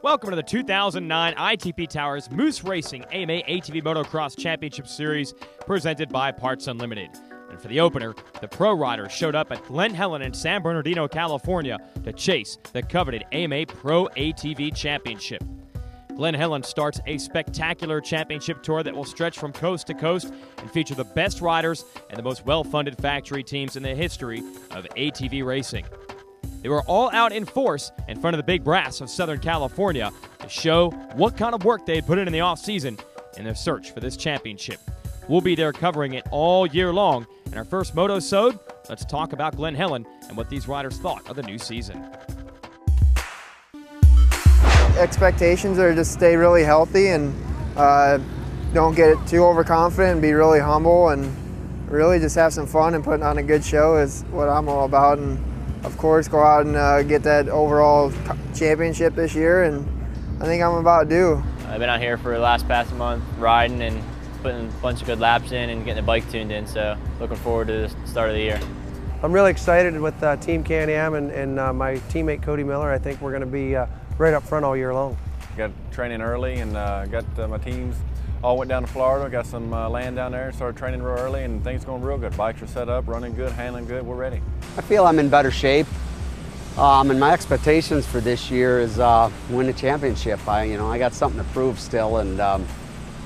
Welcome to the 2009 ITP Tires Moose Racing AMA ATV Motocross Championship Series presented by Parts Unlimited. And for the opener, the pro riders showed up at Glen Helen in San Bernardino, California to chase the coveted AMA Pro ATV Championship. Glen Helen starts a spectacular championship tour that will stretch from coast to coast and feature the best riders and the most well-funded factory teams in the history of ATV racing. They were all out in force in front of the big brass of Southern California to show what kind of work they had put in the offseason in their search for this championship. We'll be there covering it all year long. In our first Motosode, let's talk about Glen Helen and what these riders thought of the new season. Expectations are just stay really healthy and don't get too overconfident and be really humble and really just have some fun and putting on a good show is what I'm all about. And of course, go out and get that overall championship this year, and I think I'm about due. I've been out here for the past month riding and putting a bunch of good laps in and getting the bike tuned in, so looking forward to the start of the year. I'm really excited with Team Can-Am and my teammate Cody Miller. I think we're going to be right up front all year long. Got training early and got my teams all went down to Florida, got some land down there, started training real early, and things going real good. Bikes are set up, running good, handling good, we're ready. I feel I'm in better shape, and my expectations for this year is win the championship. I got something to prove still, and I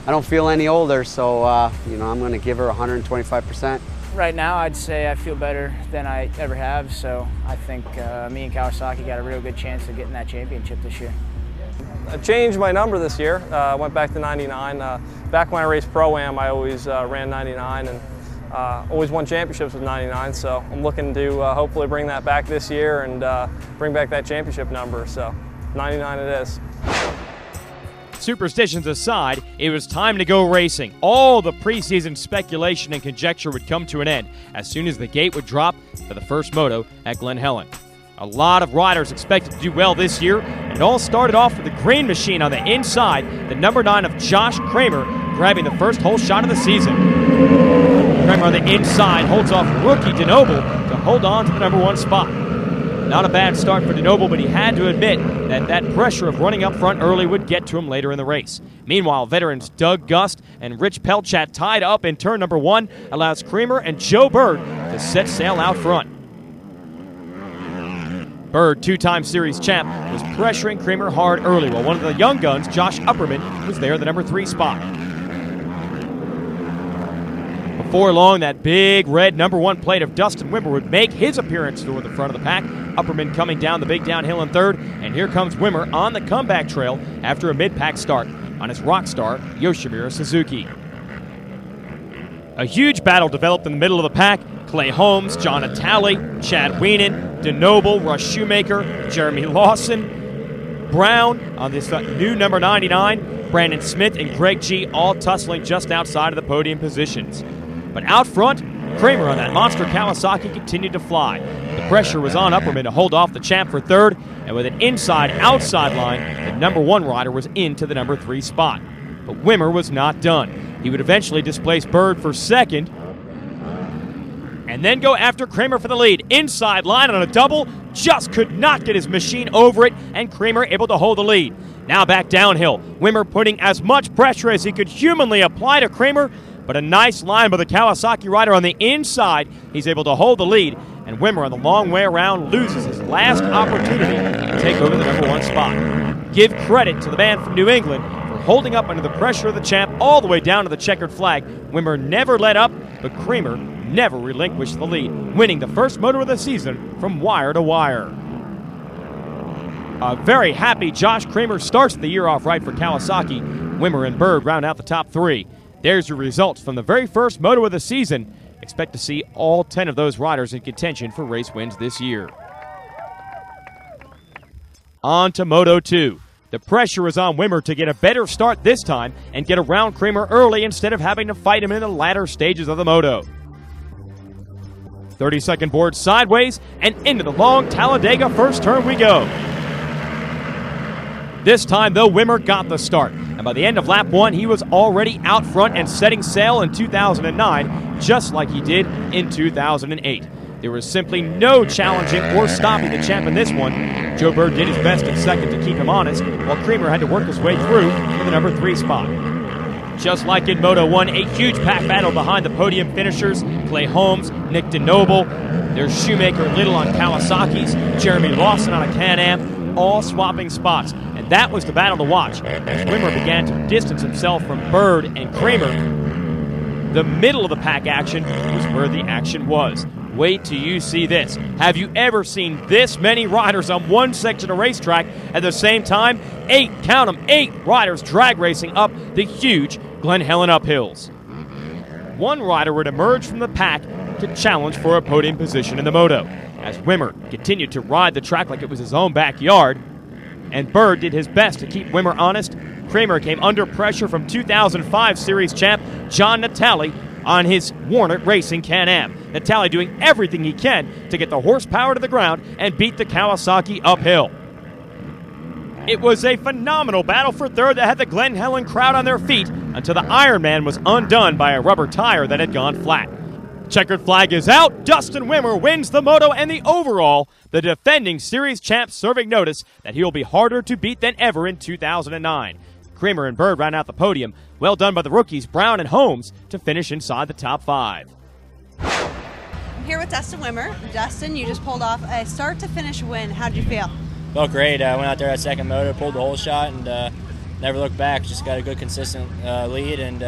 don't feel any older, so I'm going to give her 125%. Right now, I'd say I feel better than I ever have, so I think me and Kawasaki got a real good chance of getting that championship this year. I changed my number this year. I went back to 99. Back when I raced Pro-Am, I always ran 99 and always won championships with 99, so I'm looking to hopefully bring that back this year and bring back that championship number, so 99 it is. Superstitions aside, it was time to go racing. All the preseason speculation and conjecture would come to an end as soon as the gate would drop for the first moto at Glen Helen. A lot of riders expected to do well this year, and it all started off with the green machine on the inside, the number 9 of Josh Kramer grabbing the first hole shot of the season. Kramer on the inside holds off rookie DeNoble to hold on to the number 1 spot. Not a bad start for DeNoble, but he had to admit that pressure of running up front early would get to him later in the race. Meanwhile, veterans Doug Gust and Rich Pelchat tied up in turn number 1 allows Kramer and Joe Bird to set sail out front. Bird, 2-time series champ, was pressuring Kramer hard early, while one of the young guns, Josh Upperman, was there at the number 3 spot. Before long, that big red number 1 plate of Dustin Wimmer would make his appearance toward the front of the pack. Upperman coming down the big downhill in 3rd, and here comes Wimmer on the comeback trail after a mid-pack start on his Rockstar Yoshimura Suzuki. A huge battle developed in the middle of the pack. Clay Holmes, John Atali, Chad Wienen, DeNoble, Russ Shoemaker, Jeremy Lawson, Brown on this new number 99, Brandon Smith and Greg G all tussling just outside of the podium positions. But out front, Kramer on that monster Kawasaki continued to fly. The pressure was on Upperman to hold off the champ for 3rd, and with an inside-outside line, the number 1 rider was into the number 3 spot. But Wimmer was not done. He would eventually displace Bird for 2nd, and then go after Kramer for the lead. Inside line on a double, just could not get his machine over it, and Kramer able to hold the lead. Now back downhill, Wimmer putting as much pressure as he could humanly apply to Kramer, but a nice line by the Kawasaki rider on the inside. He's able to hold the lead, and Wimmer on the long way around loses his last opportunity to take over the number 1 spot. Give credit to the man from New England for holding up under the pressure of the champ all the way down to the checkered flag. Wimmer never let up, but Kramer never relinquished the lead, winning the first moto of the season from wire to wire. A very happy Josh Kramer starts the year off right for Kawasaki. Wimmer and Bird round out the top 3. There's your results from the very first moto of the season. Expect to see all 10 of those riders in contention for race wins this year. On to Moto 2. The pressure is on Wimmer to get a better start this time and get around Kramer early instead of having to fight him in the latter stages of the moto. 30-second board sideways and into the long Talladega first turn we go. This time, though, Wimmer got the start, and by the end of lap 1, he was already out front and setting sail in 2009, just like he did in 2008. There was simply no challenging or stopping the champ in this one. Joe Bird did his best in second to keep him honest, while Creamer had to work his way through to the number 3 spot. Just like in Moto 1, a huge pack battle behind the podium finishers. Clay Holmes, Nick DeNoble, there's Shoemaker Little on Kawasaki's, Jeremy Lawson on a Can-Am, all swapping spots. And that was the battle to watch as Wimmer began to distance himself from Bird and Creamer. The middle of the pack action was where the action was. Wait till you see this. Have you ever seen this many riders on one section of racetrack at the same time? 8, count them, 8 riders drag racing up the huge Glen Helen uphills. One rider would emerge from the pack to challenge for a podium position in the Moto, as Wimmer continued to ride the track like it was his own backyard, and Bird did his best to keep Wimmer honest. Creamer came under pressure from 2005 Series champ John Natale on his Warner Racing Can-Am. Natale doing everything he can to get the horsepower to the ground and beat the Kawasaki uphill. It was a phenomenal battle for third that had the Glen Helen crowd on their feet until the Ironman was undone by a rubber tire that had gone flat. Checkered flag is out. Dustin Wimmer wins the Moto and the overall. The defending series champ serving notice that he will be harder to beat than ever in 2009. Creamer and Bird round out the podium. Well done by the rookies Brown and Holmes to finish inside the top 5. I'm here with Dustin Wimmer. Dustin, you just pulled off a start-to-finish win. How did you feel? Felt great. I went out there at second moto, pulled the whole shot, and never looked back. Just got a good, consistent lead, and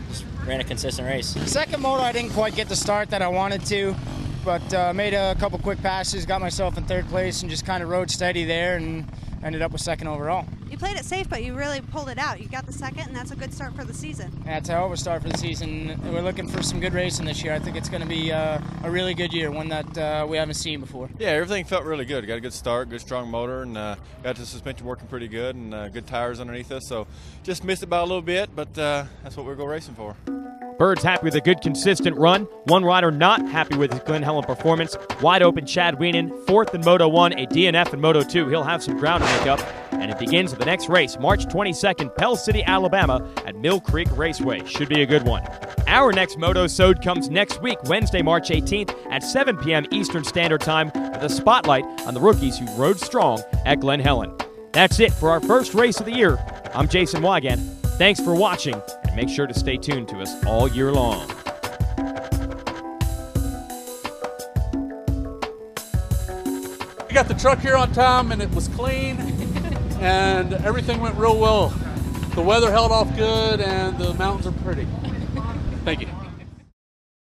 just ran a consistent race. Second moto, I didn't quite get the start that I wanted to, but made a couple quick passes, got myself in third place, and just kind of rode steady there and ended up with second overall. You played it safe, but you really pulled it out. You got the second, and that's a good start for the season. Yeah, it's a hell of a start for the season. We're looking for some good racing this year. I think it's going to be a really good year, one that we haven't seen before. Yeah, everything felt really good. Got a good start, good strong motor, and got the suspension working pretty good, and good tires underneath us. So just missed it by a little bit, but that's what we're going racing for. Bird's happy with a good, consistent run. One rider not happy with his Glen Helen performance. Wide open Chad Wienen, 4th in Moto 1, a DNF in Moto 2. He'll have some ground to make up. And it begins with the next race, March 22nd, Pell City, Alabama, at Mill Creek Raceway. Should be a good one. Our next Motosode comes next week, Wednesday, March 18th, at 7 p.m. Eastern Standard Time, with a spotlight on the rookies who rode strong at Glen Helen. That's it for our first race of the year. I'm Jason Wigan. Thanks for watching, and make sure to stay tuned to us all year long. We got the truck here on time, and it was clean, and everything went real well. The weather held off good, and the mountains are pretty. Thank you.